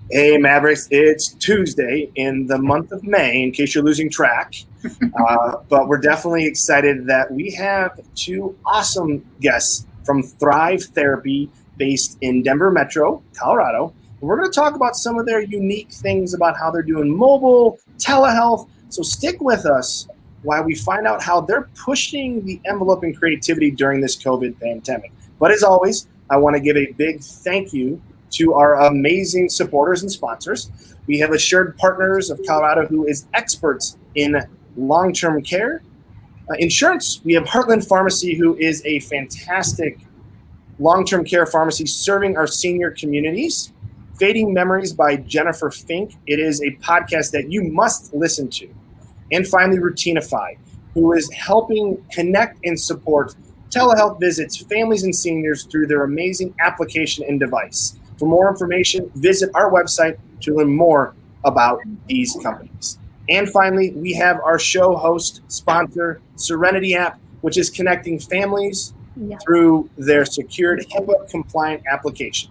Hey, Mavericks, it's Tuesday in the month of May, in case you're losing track. But we're definitely excited that we have two awesome guests from Thrive Therapy based in Denver Metro, Colorado. And we're going to talk about some of their unique things about how they're doing mobile, telehealth. So stick with us while we find out how they're pushing the envelope in creativity during this COVID pandemic. But as always, I want to give a big thank you to our amazing supporters and sponsors. We have Assured Partners of Colorado, who is experts in long-term care. Insurance, we have Heartland Pharmacy, who is a fantastic long-term care pharmacy serving our senior communities. Fading Memories by Jennifer Fink. It is a podcast that you must listen to. And finally, Routinify, who is helping connect and support telehealth visits, families and seniors through their amazing application and device. For more information, visit our website to learn more about these companies. And finally, we have our show host sponsor, Serenity app, which is connecting families through their secured HIPAA-compliant application.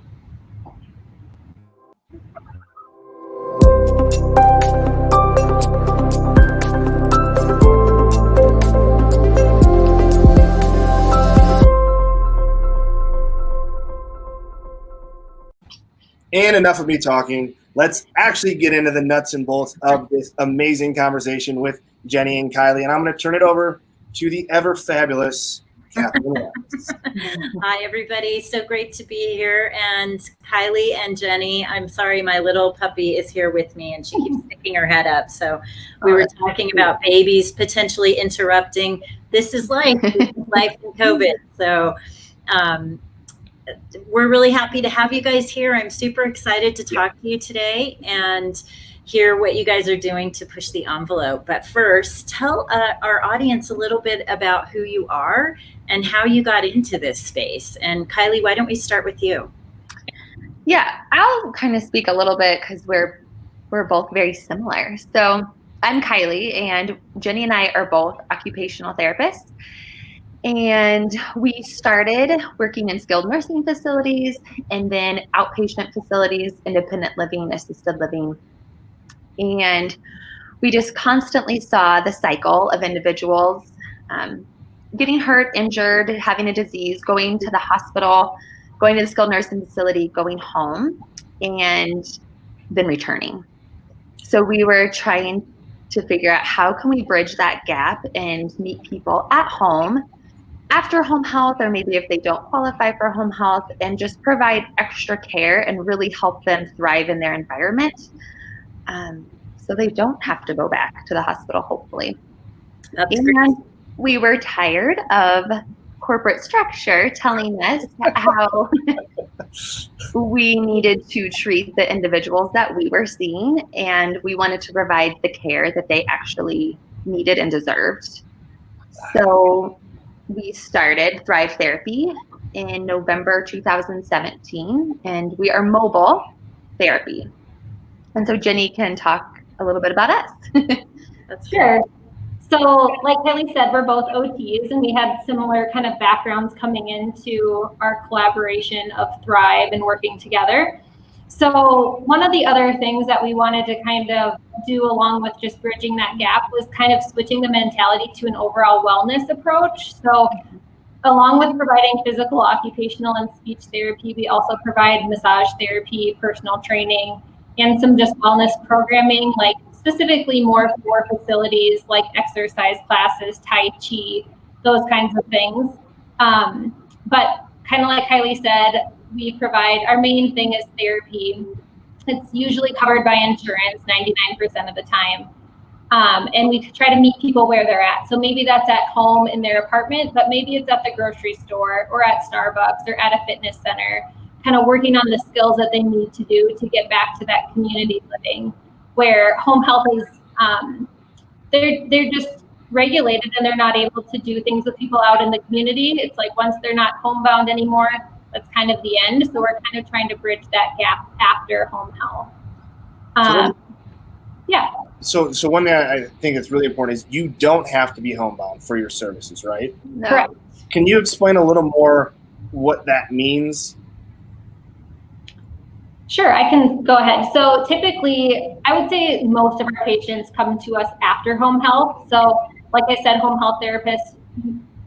And enough of me talking. Let's actually get into the nuts and bolts of this amazing conversation with Jenny and Kylie. And I'm going to turn it over to the ever fabulous Catherine. Hi, everybody. So great to be here. And Kylie and Jenny, I'm sorry, my little puppy is here with me and she keeps sticking her head up. So we were talking about babies potentially interrupting. This is life. This is life in COVID. So we're really happy to have you guys here. I'm super excited to talk to you today and hear what you guys are doing to push the envelope. But first, tell our audience a little bit about who you are and how you got into this space. And Kylie, why don't we start with you? Yeah, I'll kind of speak a little bit because we're both very similar. So I'm Kylie, and Jenny and I are both occupational therapists. And we started working in skilled nursing facilities and then outpatient facilities, independent living, assisted living. And we just constantly saw the cycle of individuals getting hurt, injured, having a disease, going to the hospital, going to the skilled nursing facility, going home, and then returning. So we were trying to figure out how can we bridge that gap and meet people at home after home health, or maybe if they don't qualify for home health, and just provide extra care and really help them thrive in their environment so they don't have to go back to the hospital, hopefully. That's great. We were tired of corporate structure telling us how we needed to treat the individuals that we were seeing, and we wanted to provide the care that they actually needed and deserved. So we started Thrive Therapy in November 2017, and we are mobile therapy. And so Jenny can talk a little bit about us. That's sure. So like Kylie said, we're both OTs, and we had similar kind of backgrounds coming into our collaboration of Thrive and working together. So one of the other things that we wanted to kind of do along with just bridging that gap was kind of switching the mentality to an overall wellness approach. So along with providing physical, occupational, and speech therapy, we also provide massage therapy, personal training, and some just wellness programming, like specifically more for facilities like exercise classes, Tai Chi, those kinds of things. But kind of like Kylie said, we provide, our main thing is therapy. It's usually covered by insurance 99% of the time. And we try to meet people where they're at. So maybe that's at home in their apartment, but maybe it's at the grocery store or at Starbucks or at a fitness center, kind of working on the skills that they need to do to get back to that community living, where home health is, they're just regulated and they're not able to do things with people out in the community. It's like once they're not homebound anymore, that's kind of the end. So we're kind of trying to bridge that gap after home health. Yeah. So one thing I think is really important is you don't have to be homebound for your services, right? No. Correct. Can you explain a little more what that means? Sure, I can go ahead. So typically, I would say most of our patients come to us after home health. So like I said, home health therapists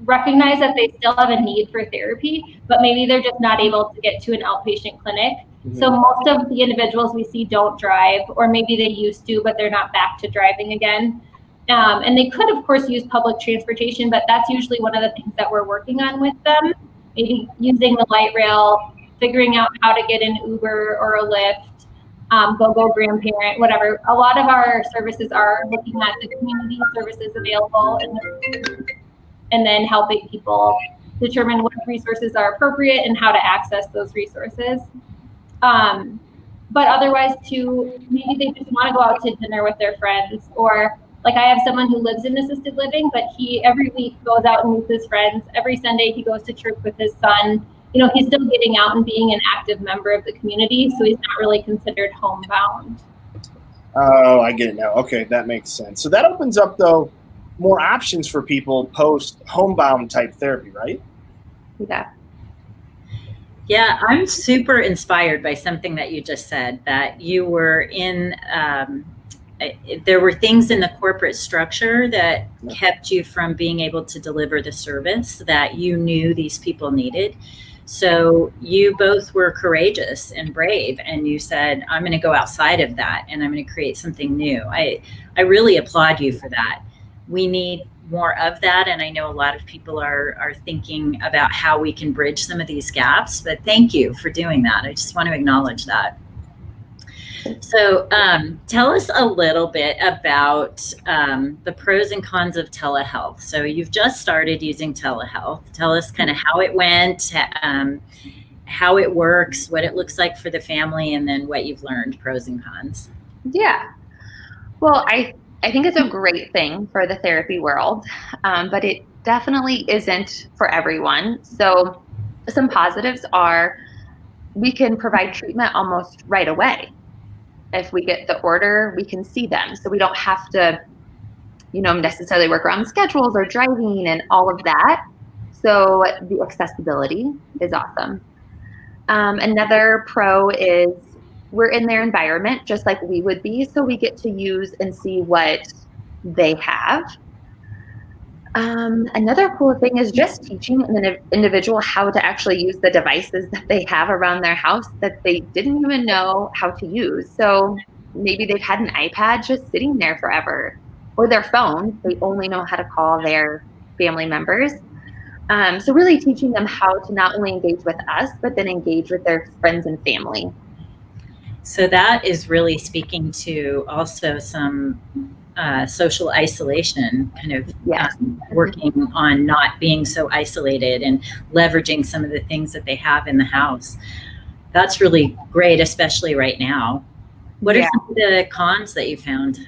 recognize that they still have a need for therapy, but maybe they're just not able to get to an outpatient clinic. So most of the individuals we see don't drive, or maybe they used to, but they're not back to driving again. And they could, of course, use public transportation, but that's usually one of the things that we're working on with them. Maybe using the light rail, figuring out how to get an Uber or a Lyft, go grandparent, whatever. A lot of our services are looking at the community services available and then helping people determine what resources are appropriate and how to access those resources. But otherwise too, maybe they just want to go out to dinner with their friends, or like I have someone who lives in assisted living, but he every week goes out and meets his friends. Every Sunday he goes to church with his son. You know, he's still getting out and being an active member of the community, so he's not really considered homebound. Oh, I get it now. Okay, that makes sense. So that opens up, though, more options for people post homebound type therapy, right? Yeah. Yeah, I'm super inspired by something that you just said, that you were in, there were things in the corporate structure that kept you from being able to deliver the service that you knew these people needed. So you both were courageous and brave, and you said, I'm going to go outside of that and I'm going to create something new. I really applaud you for that. We need more of that, and I know a lot of people are thinking about how we can bridge some of these gaps, but thank you for doing that. I just want to acknowledge that. So tell us a little bit about the pros and cons of telehealth. So you've just started using telehealth. Tell us kind of how it went, how it works, what it looks like for the family, and then what you've learned, pros and cons. Yeah. Well, I think it's a great thing for the therapy world, but it definitely isn't for everyone. So some positives are we can provide treatment almost right away. If we get the order, we can see them. So we don't have to, necessarily work around schedules or driving and all of that. So the accessibility is awesome. Another pro is we're in their environment just like we would be. So we get to use and see what they have. Another cool thing is just teaching an individual how to actually use the devices that they have around their house that they didn't even know how to use. So maybe they've had an iPad just sitting there forever, or their phone. They only know how to call their family members. So really teaching them how to not only engage with us, but then engage with their friends and family. So that is really speaking to also some social isolation, kind of working on not being so isolated and leveraging some of the things that they have in the house. That's really great, especially right now. What are some of the cons that you found?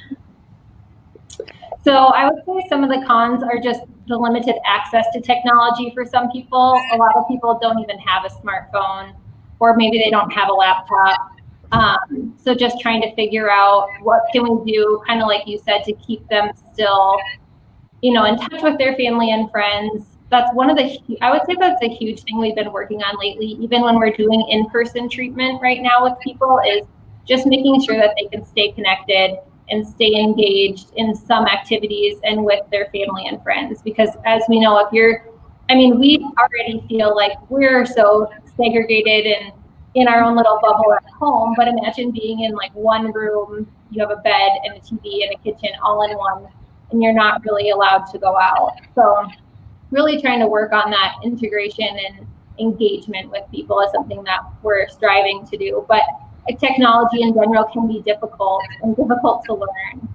So I would say some of the cons are just the limited access to technology for some people. A lot of people don't even have a smartphone, or maybe they don't have a laptop. So just trying to figure out what can we do, kind of like you said, to keep them still, in touch with their family and friends. That's one of I would say that's a huge thing we've been working on lately, even when we're doing in-person treatment right now with people, is just making sure that they can stay connected and stay engaged in some activities and with their family and friends. Because as we know, we already feel like we're so segregated and in our own little bubble at home, but imagine being in like one room, you have a bed and a TV and a kitchen all in one, and you're not really allowed to go out. So really trying to work on that integration and engagement with people is something that we're striving to do. But technology in general can be difficult to learn.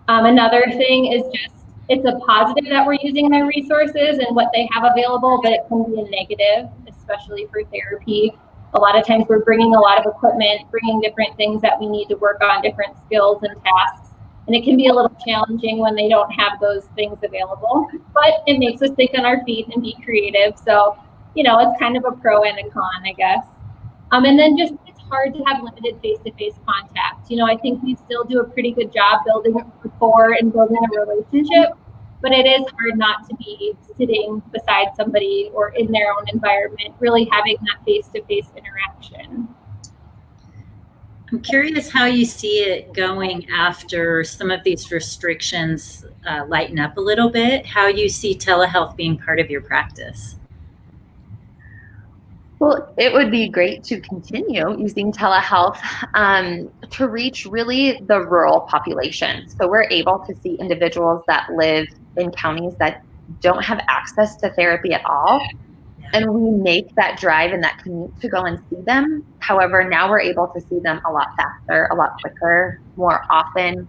Another thing is just, it's a positive that we're using their resources and what they have available, but it can be a negative, especially for therapy. A lot of times we're bringing a lot of equipment, bringing different things that we need to work on, different skills and tasks. And it can be a little challenging when they don't have those things available, but it makes us think on our feet and be creative. So, it's kind of a pro and a con, I guess. And then just, it's hard to have limited face-to-face contact. I think we still do a pretty good job building rapport and building a relationship, but it is hard not to be sitting beside somebody or in their own environment, really having that face-to-face interaction. I'm curious how you see it going after some of these restrictions lighten up a little bit, how you see telehealth being part of your practice. Well, it would be great to continue using telehealth to reach really the rural population. So we're able to see individuals that live in counties that don't have access to therapy at all. And we make that drive and that commute to go and see them. However, now we're able to see them a lot faster, a lot quicker, more often.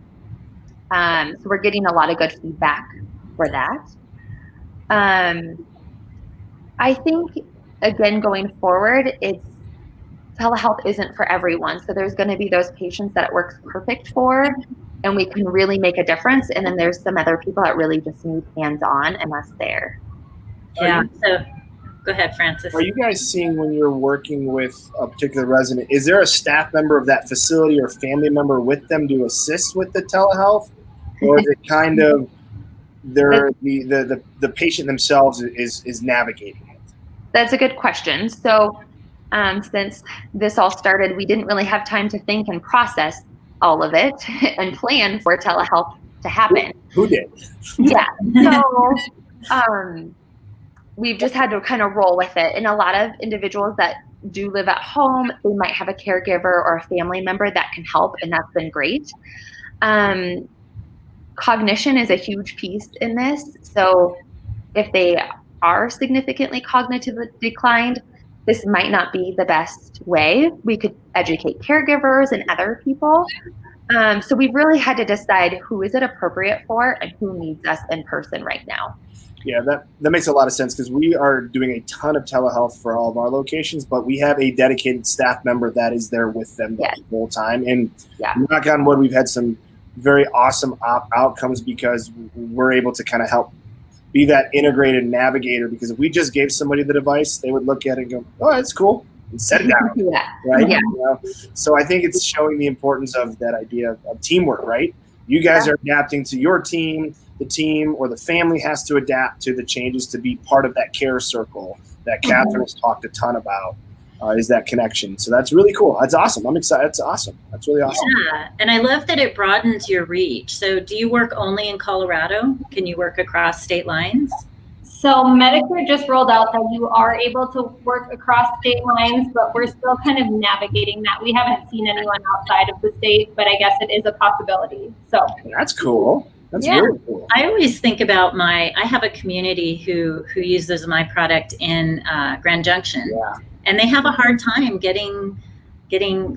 So we're getting a lot of good feedback for that. I think, again, going forward, telehealth isn't for everyone. So there's going to be those patients that it works perfect for, and we can really make a difference. And then there's some other people that really just need hands-on and us there. Yeah. So go ahead, Francis. Are you guys seeing when you're working with a particular resident, is there a staff member of that facility or family member with them to assist with the telehealth? Or is it kind of the patient themselves is navigating it? That's a good question. So since this all started, we didn't really have time to think and process all of it and plan for telehealth to happen. Who did? Yeah. So we've just had to kind of roll with it. And a lot of individuals that do live at home, they might have a caregiver or a family member that can help, and that's been great. Cognition is a huge piece in this. So if they are significantly cognitively declined, this might not be the best way. We could educate caregivers and other people. So we've really had to decide who is it appropriate for and who needs us in person right now. Yeah, that makes a lot of sense because we are doing a ton of telehealth for all of our locations, but we have a dedicated staff member that is there with them the whole time. And knock on wood, we've had some very awesome outcomes because we're able to kind of help be that integrated navigator, because if we just gave somebody the device, they would look at it and go, oh, that's cool, and set it down. Right? Yeah. You know? So I think it's showing the importance of that idea of teamwork, right? You guys are adapting to your team, the team or the family has to adapt to the changes to be part of that care circle that Catherine has talked a ton about. Is that connection. So that's really cool. That's awesome. I'm excited. That's awesome. That's really awesome. Yeah. And I love that it broadens your reach. So do you work only in Colorado? Can you work across state lines? So Medicare just rolled out that you are able to work across state lines, but we're still kind of navigating that. We haven't seen anyone outside of the state, but I guess it is a possibility. So that's cool. That's really cool. I always think about I have a community who uses my product in Grand Junction. Yeah. And they have a hard time getting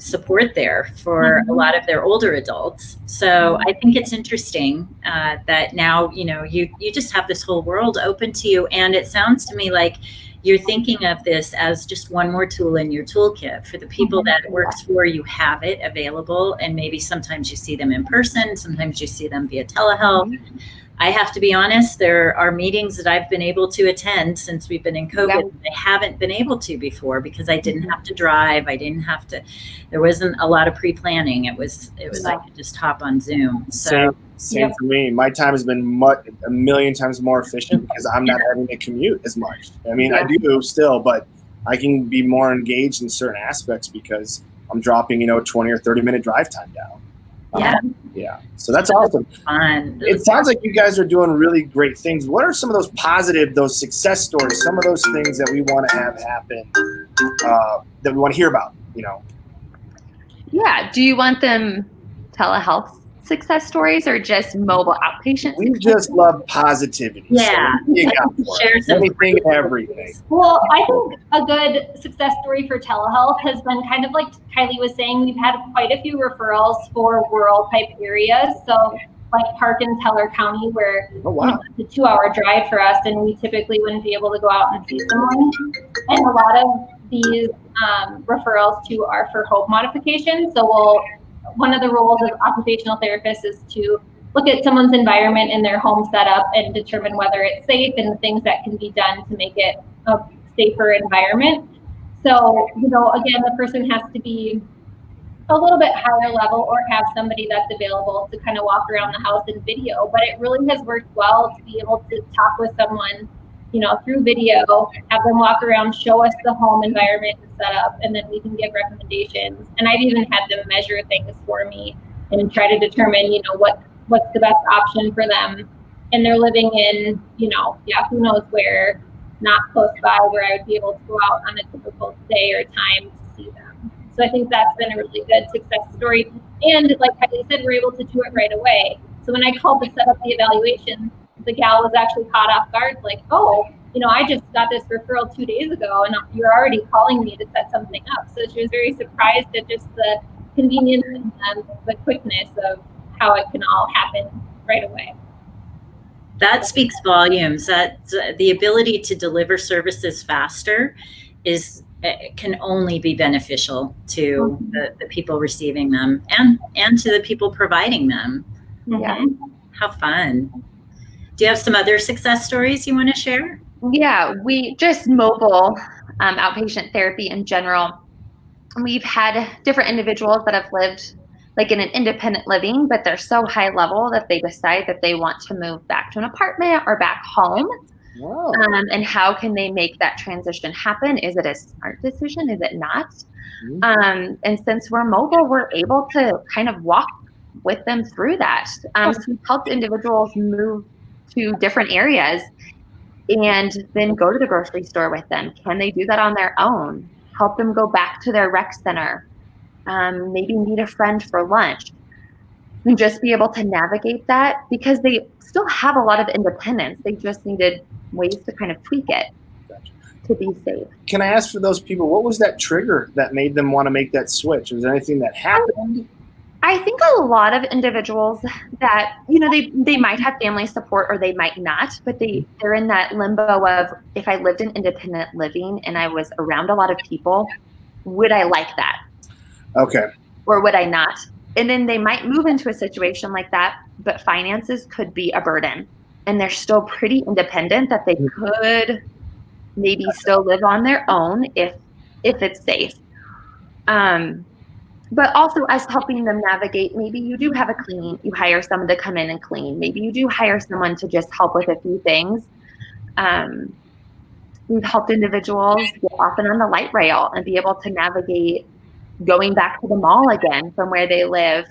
support there for a lot of their older adults. So I think it's interesting that now, you just have this whole world open to you. And it sounds to me like you're thinking of this as just one more tool in your toolkit. For the people that it works for, you have it available. And maybe sometimes you see them in person, sometimes you see them via telehealth. I have to be honest, there are meetings that I've been able to attend since we've been in COVID. I haven't been able to before because I didn't have to drive. There wasn't a lot of pre-planning. It was I could just hop on Zoom. So same for me. My time has been a million times more efficient because I'm not having to commute as much. I mean, I do still, but I can be more engaged in certain aspects because I'm dropping, 20 or 30 minute drive time down. So that's awesome. Fun. It sounds like you guys are doing really great things. What are some of those success stories, some of those things that we want to have happen, that we want to hear about, Yeah. Do you want them telehealth success stories or just mobile outpatient? We just love positivity. Yeah. So share anything and everything. Well, I think a good success story for telehealth has been kind of like Kylie was saying, we've had quite a few referrals for rural type areas. So like Park and Teller County, where it's a 2-hour drive for us, and we typically wouldn't be able to go out and see someone. And a lot of these referrals too are for home modification. So one of the roles of occupational therapists is to look at someone's environment in their home setup and determine whether it's safe and the things that can be done to make it a safer environment. So, again, the person has to be a little bit higher level or have somebody that's available to kind of walk around the house in video. But it really has worked well to be able to talk with someone through video, have them walk around, show us the home environment and setup, and then we can give recommendations. And I've even had them measure things for me and try to determine, what's the best option for them. And they're living in, who knows where, not close by where I would be able to go out on a typical day or time to see them. So I think that's been a really good success story. And like Kylie said, we're able to do it right away. So when I called to set up the evaluation, the gal was actually caught off guard, like, oh, I just got this referral 2 days ago and you're already calling me to set something up. So she was very surprised at just the convenience and the quickness of how it can all happen right away. That speaks volumes. That the ability to deliver services faster can only be beneficial to the people receiving them and to the people providing them. Yeah. How fun. Do you have some other success stories you want to share? Yeah, we just mobile outpatient therapy in general. We've had different individuals that have lived like in an independent living, but they're so high level that they decide that they want to move back to an apartment or back home. Wow. And how can they make that transition happen? Is it a smart decision? Is it not? And since we're mobile, we're able to kind of walk with them through that. So we've helped individuals move to different areas and then go to the grocery store with them. Can they do that on their own? Help them go back to their rec center. Maybe meet a friend for lunch and just be able to navigate that because they still have a lot of independence. They just needed ways to kind of tweak it to be safe. Can I ask for those people, what was that trigger that made them want to make that switch? Was there anything that happened? I think a lot of individuals that, they might have family support or they might not, but they're in that limbo of, if I lived in independent living and I was around a lot of people, would I like that? Okay. Or would I not? And then they might move into a situation like that, but finances could be a burden. And they're still pretty independent that they could maybe still live on their own if it's safe. But also us helping them navigate, maybe you do have a clean, you hire someone to come in and clean. Maybe you do hire someone to just help with a few things. We've helped individuals get off and on the light rail and be able to navigate going back to the mall again from where they live,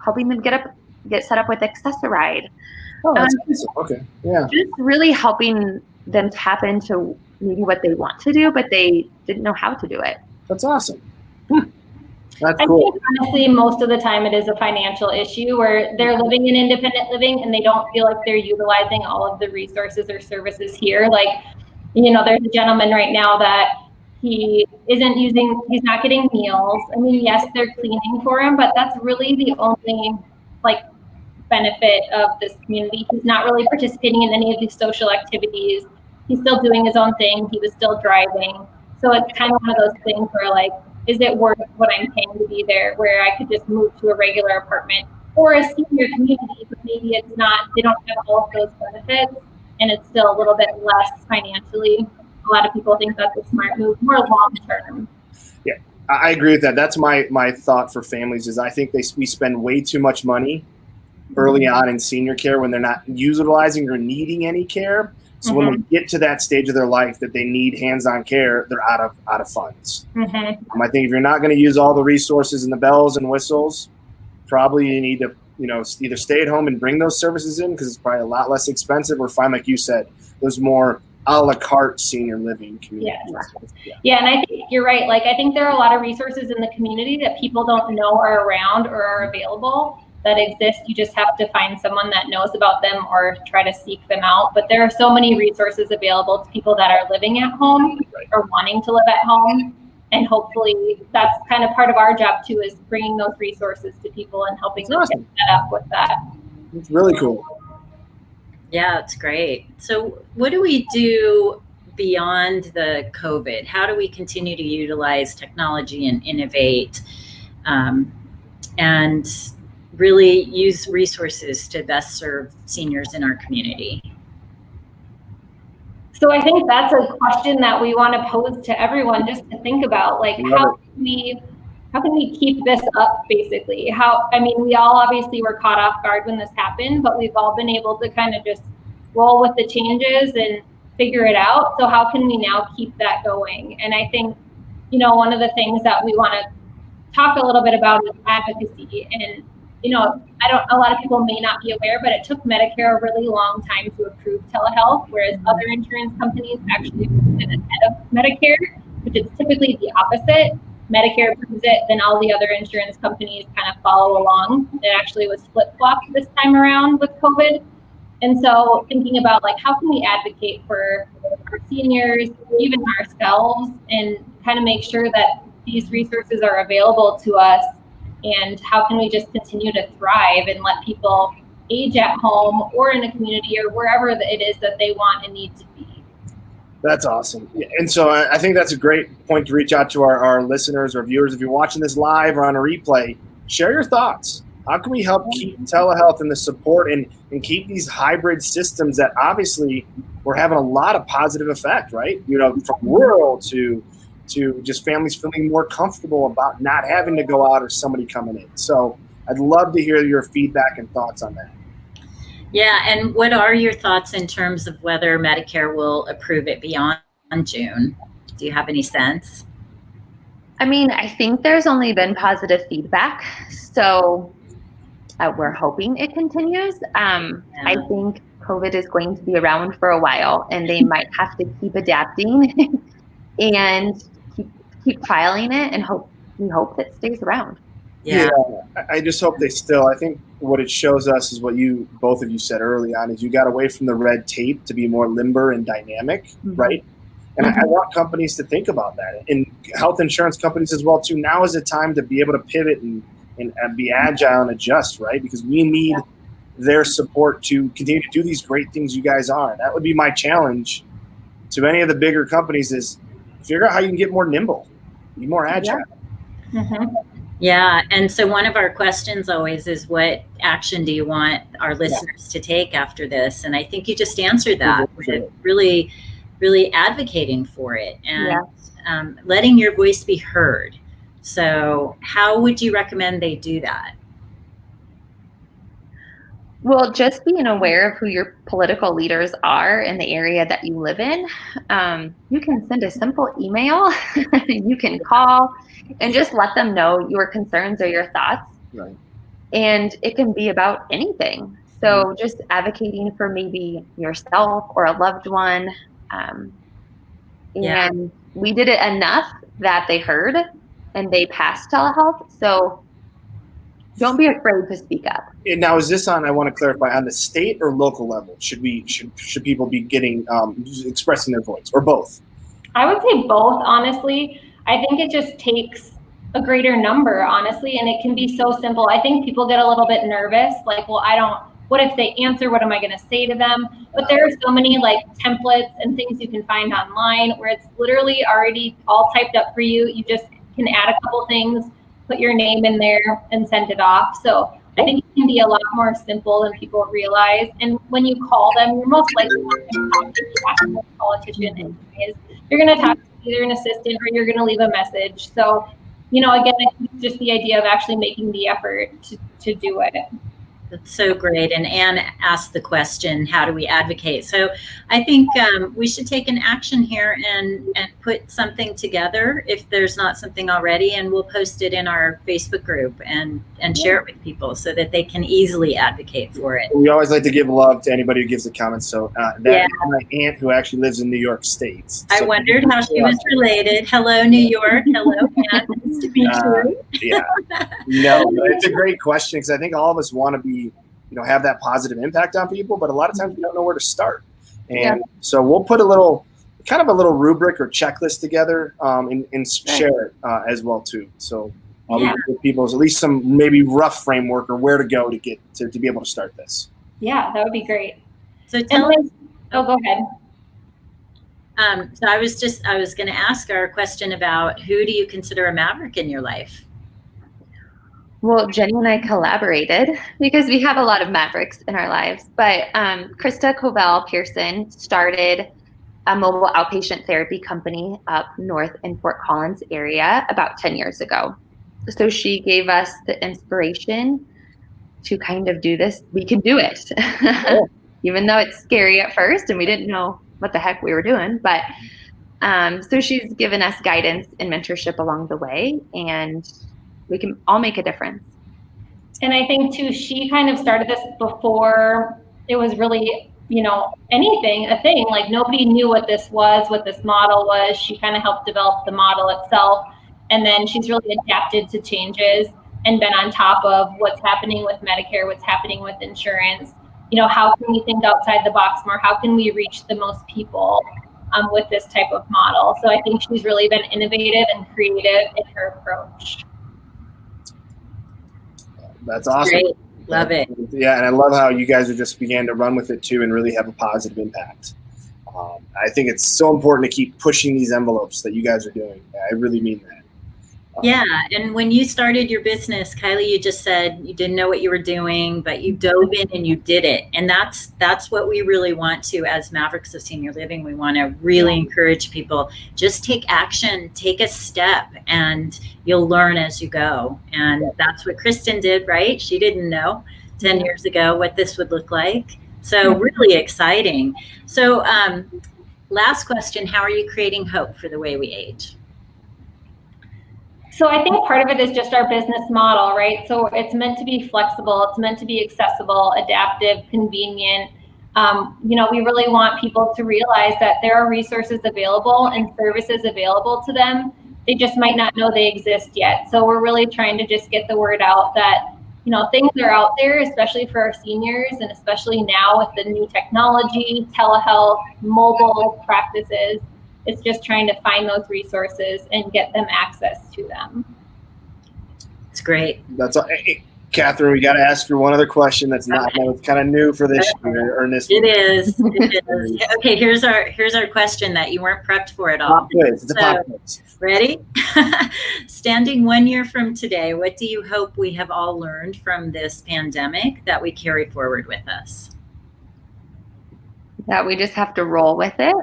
helping them get set up with Accessoride. Oh, that's awesome. Okay. Yeah. Just really helping them tap into maybe what they want to do, but they didn't know how to do it. That's awesome. That's I cool. think honestly, most of the time it is a financial issue where they're living in independent living and they don't feel like they're utilizing all of the resources or services here. Like, there's a gentleman right now that he's not getting meals. I mean, yes, they're cleaning for him, but that's really the only benefit of this community. He's not really participating in any of these social activities. He's still doing his own thing. He was still driving. So it's kind of one of those things where is it worth what I'm paying to be there, where I could just move to a regular apartment or a senior community, but maybe it's not, they don't have all of those benefits and it's still a little bit less financially. A lot of people think that's a smart move, more long-term. Yeah, I agree with that. That's my thought for families is I think we spend way too much money early on in senior care when they're not utilizing or needing any care. So when they get to that stage of their life that they need hands-on care, they're out of funds. I think if you're not going to use all the resources and the bells and whistles, probably you need to either stay at home and bring those services in because it's probably a lot less expensive, or find, like you said, those more a la carte senior living communities. Yeah, and I think you're right. I think there are a lot of resources in the community that people don't know are around or are available that exist. You just have to find someone that knows about them or try to seek them out. But there are so many resources available to people that are living at home or wanting to live at home. And hopefully that's kind of part of our job too, is bringing those resources to people and helping them get set up with that. It's really cool. Yeah, it's great. So what do we do beyond the COVID? How do we continue to utilize technology and innovate and really use resources to best serve seniors in our community? So I think that's a question that we want to pose to everyone just to think about, how can we keep this up, basically? We all obviously were caught off guard when this happened, but we've all been able to kind of just roll with the changes and figure it out. So how can we now keep that going? And I think, one of the things that we want to talk a little bit about is advocacy. And, a lot of people may not be aware, but it took Medicare a really long time to approve telehealth, whereas other insurance companies actually approved it ahead of Medicare, which is typically the opposite. Medicare approves it, then all the other insurance companies kind of follow along. It actually was flip-flopped this time around with COVID. And so thinking about how can we advocate for our seniors, even ourselves, and kind of make sure that these resources are available to us, and how can we just continue to thrive and let people age at home or in a community or wherever it is that they want and need to be. That's awesome. And so I think that's a great point to reach out to our listeners or viewers. If you're watching this live or on a replay, share your thoughts. How can we help keep telehealth and the support and keep these hybrid systems that obviously we're having a lot of positive effect, right? From rural to just families feeling more comfortable about not having to go out or somebody coming in. So I'd love to hear your feedback and thoughts on that. Yeah, and what are your thoughts in terms of whether Medicare will approve it beyond June? Do you have any sense? I mean, I think there's only been positive feedback, so we're hoping it continues. I think COVID is going to be around for a while, and they might have to keep adapting and keep trialing it, and we hope that stays around. Yeah. I just hope they still. I think what it shows us is what both of you said early on, is you got away from the red tape to be more limber and dynamic, right? And I want companies to think about that, and health insurance companies as well too. Now is the time to be able to pivot and be agile and adjust, right? Because we need their support to continue to do these great things you guys are. That would be my challenge to any of the bigger companies, is figure out how you can get more nimble, be more agile. Yeah, and so one of our questions always is, what action do you want our listeners to take after this? And I think you just answered that with really, really advocating for it and letting your voice be heard. So how would you recommend they do that? Well, just being aware of who your political leaders are in the area that you live in. You can send a simple email, you can call, and just let them know your concerns or your thoughts. Right. And it can be about anything. So just advocating for maybe yourself or a loved one. And we did it enough that they heard and they passed telehealth. So don't be afraid to speak up. And now, is this on, I want to clarify, on the state or local level? Should people be getting expressing their voice, or both? I would say both, honestly. I think it just takes a greater number, honestly, and it can be so simple. I think people get a little bit nervous, what if they answer, what am I going to say to them? But there are so many templates and things you can find online where it's literally already all typed up for you. You just can add a couple things, put your name in there, and send it off. So I think it can be a lot more simple than people realize. And when you call them, you're most likely not going to talk to the actual politician anyways. You're going to talk to either an assistant or you're going to leave a message. So, again, it's just the idea of actually making the effort to do it. That's so great. And Anne asked the question, how do we advocate? So I think we should take an action here and put something together if there's not something already, and we'll post it in our Facebook group and share it with people so that they can easily advocate for it. We always like to give love to anybody who gives a comment. So that's my aunt who actually lives in New York State. So I wondered how she was related. Hello, New York. Hello, Anne. Nice to meet you. No, it's a great question, because I think all of us want to be, have that positive impact on people, but a lot of times we don't know where to start. And so we'll put a little rubric or checklist together and share it as well too. So I'll give people at least some maybe rough framework or where to go to get to be able to start this. Yeah, that would be great. So tell us. Go ahead. So I was going to ask our question about, who do you consider a Maverick in your life? Well, Jenny and I collaborated because we have a lot of Mavericks in our lives. But Krista Covell-Pearson started a mobile outpatient therapy company up north in Fort Collins area about 10 years ago. So she gave us the inspiration to kind of do this. We can do it. Even though it's scary at first and we didn't know what the heck we were doing. But so she's given us guidance and mentorship along the way, and we can all make a difference. And I think too, she kind of started this before it was really, anything, a thing. Like nobody knew what this was, what this model was. She kind of helped develop the model itself. And then she's really adapted to changes and been on top of what's happening with Medicare, what's happening with insurance. How can we think outside the box more? How can we reach the most people with this type of model? So I think she's really been innovative and creative in her approach. That's awesome. Great. Love it. Yeah, and I love how you guys are just began to run with it too and really have a positive impact. I think it's so important to keep pushing these envelopes that you guys are doing. I really mean that. Yeah, and when you started your business, Kylie, you just said you didn't know what you were doing, but you dove in and you did it. And that's what we really want to, as Mavericks of Senior Living, we want to really encourage people. Just take action, take a step, and you'll learn as you go. And that's what Kristen did, right? She didn't know 10 years ago what this would look like. So really exciting. So last question, how are you creating hope for the way we age? So I think part of it is just our business model, right? So it's meant to be flexible. It's meant to be accessible, adaptive, convenient. We really want people to realize that there are resources available and services available to them. They just might not know they exist yet. So we're really trying to just get the word out that, things are out there, especially for our seniors, and especially now with the new technology, telehealth, mobile practices. It's just trying to find those resources and get them access to them. It's great. That's all. Hey, Catherine, we got to ask you one other question that's not it's kind of new for this year or this. It is. Okay, here's our question that you weren't prepped for at all. Pop quiz. It's a pop quiz. Ready? Standing 1 year from today, what do you hope we have all learned from this pandemic that we carry forward with us? That we just have to roll with it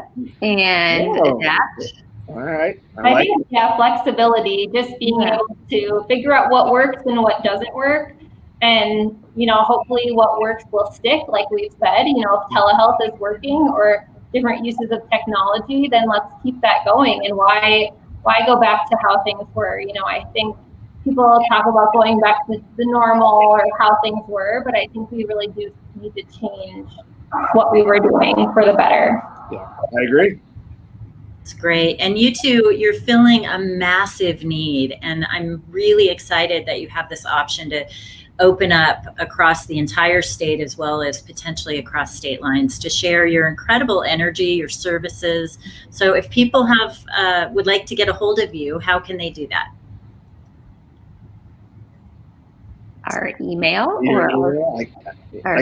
and adapt. All right. I think, flexibility, just being able to figure out what works and what doesn't work. And, hopefully what works will stick. Like we've said, if telehealth is working or different uses of technology, then let's keep that going. And why go back to how things were? I think people talk about going back to the normal or how things were, but I think we really do need to change what we were doing for the better. Yeah, I agree. It's great. And you two, you're filling a massive need. And I'm really excited that you have this option to open up across the entire state as well as potentially across state lines to share your incredible energy, your services. So if people would like to get a hold of you, how can they do that? Our email I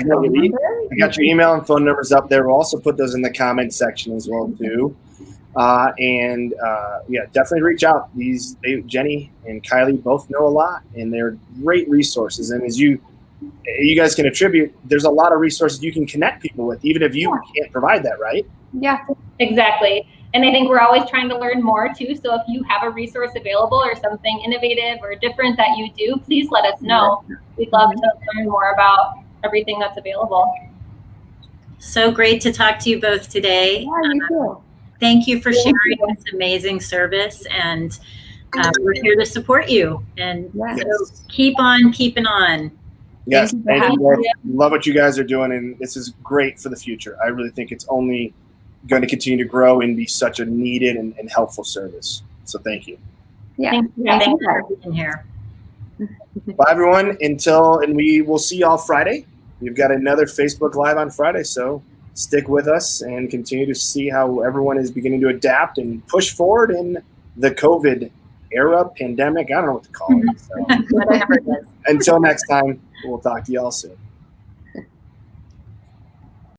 got your email and phone numbers up there. We'll also put those in the comment section as well too. Definitely reach out. Jenny and Kylie both know a lot, and they're great resources. And as you guys can attribute, there's a lot of resources you can connect people with, even if you can't provide that, right? Yeah, exactly. And I think we're always trying to learn more too. So if you have a resource available or something innovative or different that you do, please let us know. We'd love to learn more about everything that's available. So great to talk to you both today. Yeah, you too. Thank you for sharing this amazing service, and we're here to support you. And so keep on keeping on. Yes, and love what you guys are doing, and this is great for the future. I really think it's only going to continue to grow and be such a needed and helpful service. So thank you. Yeah. Thank you for being here. Bye, everyone. And we will see y'all Friday. We've got another Facebook Live on Friday, so stick with us and continue to see how everyone is beginning to adapt and push forward in the COVID era, pandemic. I don't know what to call it. So. Whatever it is. Until next time, we'll talk to y'all soon.